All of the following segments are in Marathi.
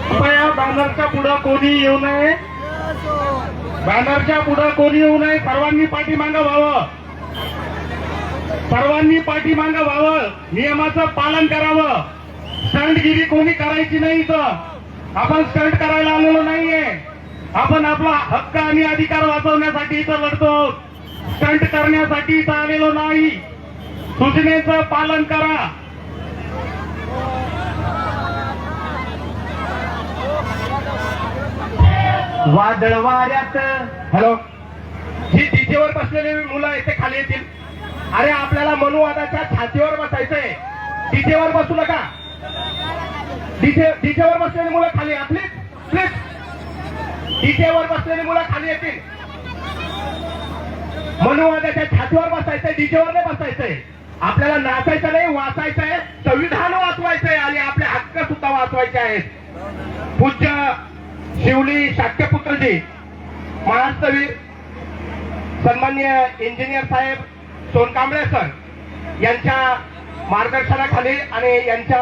कृपया बॅनरच्या पुढे कोणी येऊ नये. बॅनरच्या पुढे कोणी येऊ नये. सर्वांनी पाठीमागं व्हावं. सर्वांनी पाठीमागं व्हावं. नियमाचं पालन करावं. स्टंटगिरी कोणी करायची नाही. इथं आपण स्टंट करायला आलेलो नाहीये. आपण आपला हक्क आणि अधिकार वाचवण्यासाठी इथं लढतो. स्टंट करण्यासाठी इथं आलेलो नाही. सूचनेचं पालन करा. वादळ वाऱ्यात हॅलो, जी डीजेवर बसलेली मुलं इथे खाली येतील. अरे आपल्याला मनुवादाच्या छातीवर बसायचंय. डीजेवर बसू नका. डीजेवर बसलेली मुलं खाली या प्लीज प्लीज. डीजेवर बसलेली मुलं खाली येतील. मनुवादाच्या छातीवर बसायचंय, डीजेवर नाही बसायचंय. आपल्याला नाचायचं नाही, वाचायचंय. संविधान वाचवायचंय आणि आपले हक्क सुद्धा वाचवायचे आहेत. पूज्य शिवली शाक्यपुत्रजी, महास्तवीर सन्माननीय इंजिनियर साहेब सोनकांबळे सर यांच्या मार्गदर्शनाखाली आणि यांच्या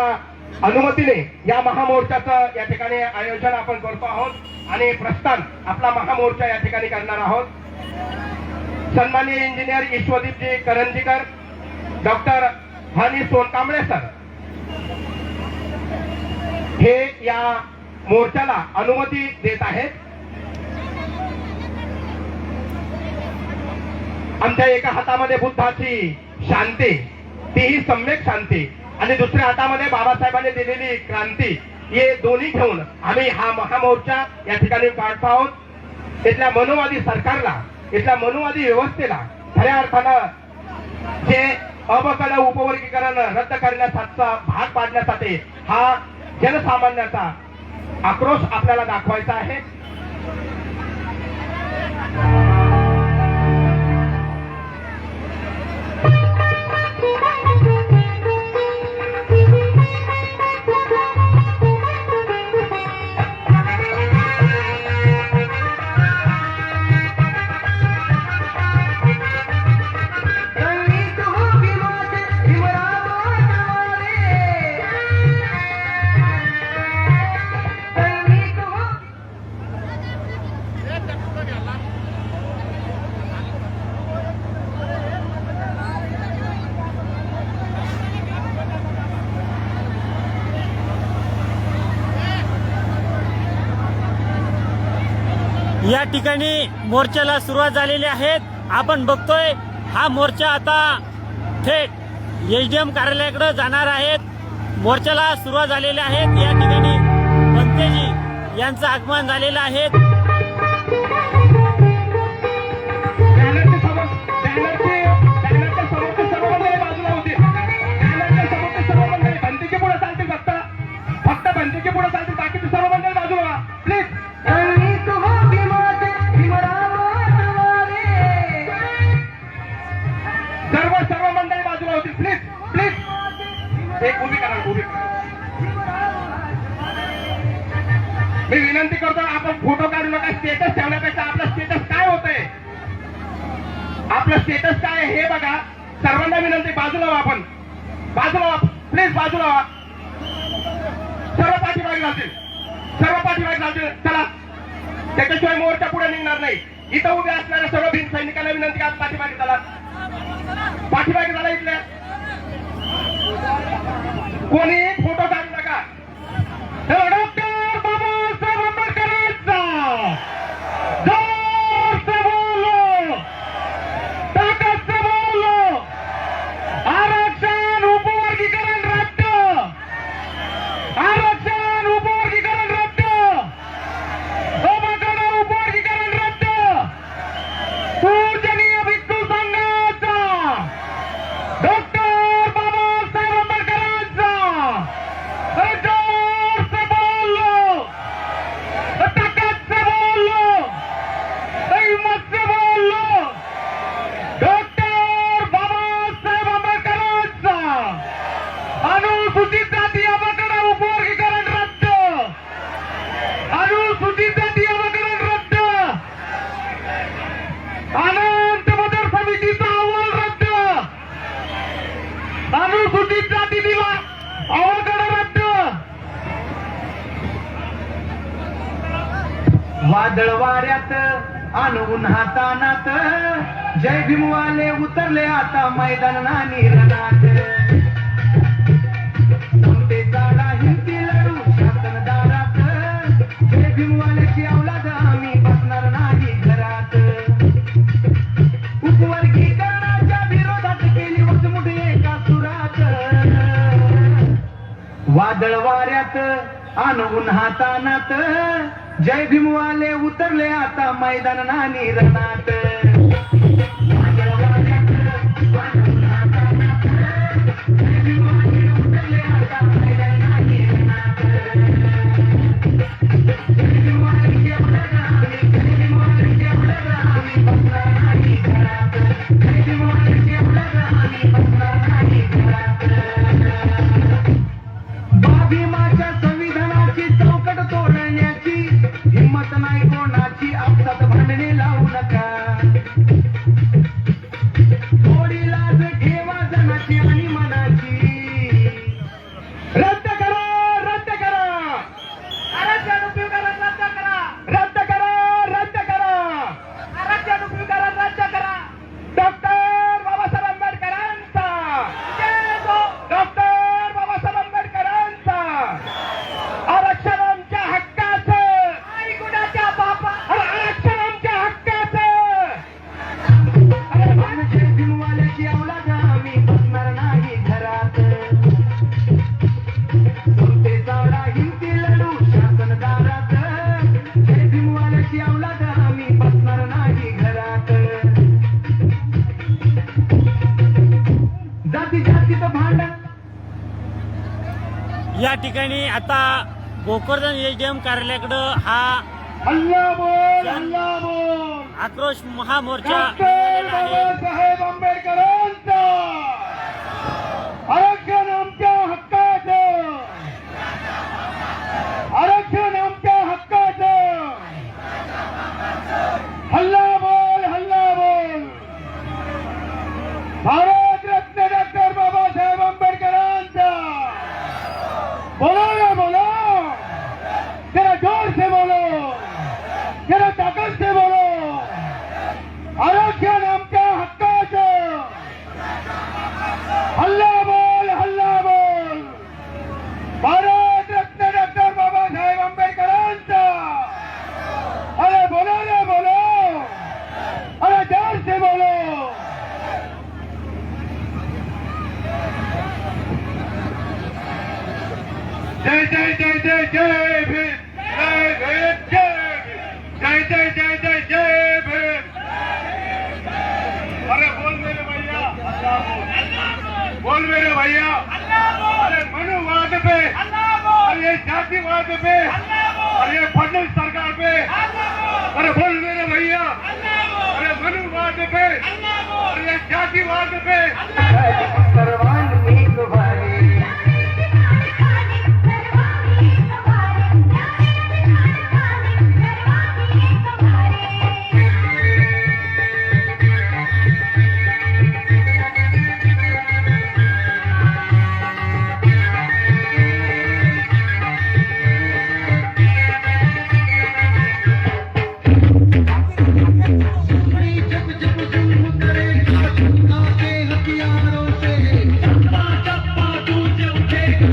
अनुमतीने या महामोर्चाचं या ठिकाणी आयोजन आपण करतो आहोत आणि प्रस्थान आपला महामोर्चा या ठिकाणी करणार आहोत. सन्माननीय इंजिनियर ईश्वरदीपजी करंजीकर, डॉक्टर हनी सोनकांबळे सर हे या मोर्चाला अनुमती देत आहेत. आमच्या एका हातामध्ये बुद्धाची शांती, तीही सम्यक शांती, आणि दुसऱ्या हातामध्ये बाबासाहेबांनी दिलेली क्रांती, हे दोन्ही घेऊन आम्ही हा महामोर्चा या ठिकाणी काढतो आहोत. इथल्या मनुवादी सरकारला, इथल्या मनुवादी व्यवस्थेला खऱ्या अर्थानं जे अबकल उपवर्गीकरण रद्द करण्याचा भाग पाडण्यासाठी हा जनसामान्याचा आक्रोश आपल्याला दाखवायचा आहे. या ठिकाणी मोर्चाला सुरुवात झालेली आहे. आपण बघतोय हा मोर्चा आता थेट एसडीएम कार्यालयाकडे जाणार आहेत. मोर्चाला सुरुवात झालेली आहे. या ठिकाणी पंतेजी यांचं आगमन झालेलं आहे. फक्त पंतेची पुढे चालतील, बाकीचे सर्व मंडळी बाजूला प्लीज. सर्व मंडळी बाजूला होती प्लीज प्लीज. एक उभी करा, उभी करा. मी विनंती करतो, आपण फोटो काढू नका. स्टेटस ठेवण्यापेक्षा आपलं स्टेटस काय होतंय, आपलं स्टेटस काय हे बघा. सर्वांना विनंती, बाजूला व्हा. आपण बाजूला व्हा प्लीज, बाजूला व्हा. सर्व पाठीमागे घालतील, सर्व पाठीमागे घालतील. चला, त्याच्याशिवाय मोर्चा पुढे निघणार नाही. इथं उभे असणाऱ्या सर्व भीम सैनिकांना विनंती का पाठीमागे चला, पाठीमागे झाला. इथल्या कोणी फोटो काढू नका. डॉक्टर बाबासाहेब आंबेडकरांचा जोर से बोलो, ताकद से बोलो. आरक्षण उपवर्गीकरण रद्द, आरक्षण उपवर्गीकरण रद्द, उपवर्गीकरण रद्द. पूजनीय भिक्खू संघाचा डॉक्टर बाबासाहेब आंबेडकरांचा जोर से बोलो, ताकद से बोलो, हिम्मत से बोलो. डॉक्टर बाबासाहेब आंबेडकरांचा अनुसूचित जाती अपकड उपवर्गीकरण रद्द, अनुसूचित जाती अपकड रद्द, अनंत मदर समितीचा अहवाल रद्द, अनुसूचित जाती दिला अवघड रद्द, वादळ वाऱ्यात अन उन्हातानात जय भीमवाले उतरले आता मैदानानी रणात. कोणते चाला हिंदी लढू शासन दारात जय भीमवाल्याची अवलाद आम्ही बसणार नाही घरात. उपवर्गीकरणाच्या विरोधात केली वचमुठ एका सुरात. वादळ वाऱ्यात अन उन्हातानात जय भीमवाले उतरले आता मैदानानी रणात. वादळ वाऱ्यात अन उन्हातानात जय भीमवाले उतरले आता मैदानानी रणात. जय भीमवाल्याची अवलाद आम्ही, जय भीमवाल्याची अवलाद आम्ही बसणार नाही घरात. जय भीमवाल्याची अवलाद आम्ही बसणार नाही घरात. भीमाच्या संविधानाची चौकट तोडण्याची हिम्मत नाही कोणाची. आपसात भांडणे लावू नका. थोडी लाज ठेवा जनाची आणि मनाची. रद्द करा, रद्द करा, आरक्षण उपयोगाला रद्द करा, रद्द करा, रद्द करा, आरक्षण उपयोगाला रद्द करा. डॉक्टर बाबासाहेब आंबेडकरांचा डॉक्टर बाबासाहेब आंबेडकरांचा आरक्षण आमच्या हक्काचं, आई कुणाच्या बापा आरक्षण आमच्या हक्काचं. अरे जय भीमवाल्याची अवलाद आम्ही बसणार नाही घरात. कोणते चावडा हिंदी लढू शासन दारात जय भीमवाल्याची अवलाद आम्ही बसणार नाही घरात. जाती जातीचं भांडण या ठिकाणी आता भोकरदन एसडीएम कार्यालयाकडं हा हल्ला बोल, हल्ला बोल. आक्रोश महामोर्चा डॉक्टर निघालेला आहे. बाबासाहेब आंबेडकरांचा आरक्षण आमच्या हक्काचं, आरक्षण आमच्या हक्काचं. हल्ला बोल, हल्ला बोल. भारत रत्न डॉक्टर बाबासाहेब आंबेडकरांचा. बोलो ना बोलो, जरा जोर से बोलो, जरा ताकद से बोलो. आरक्षण आमच्या हक्काचं. हल्ला बोल, हल्ला बोल. भारत रत्न डॉक्टर बाबासाहेब आंबेडकरांचा. अरे बोलो ना बोलो, अरे जोर से बोलो. जय जय जय जय जय भीम, जय भीम, जय भीम. जय जय जय जय जय भीम. अरे बोल मेरे भैया, बोल मेरे भैया. अरे मनुवाद पे, अरे ये जातिवाद पे, अरे ये फडणवीस सरकार पे. अरे बोल मेरे भैया. अरे मनुवाद पे, अरे ये जातिवाद पे. सर्वांनी तुम्हारी हथियारों से टप्पा टप्पा टूटे उठेगा.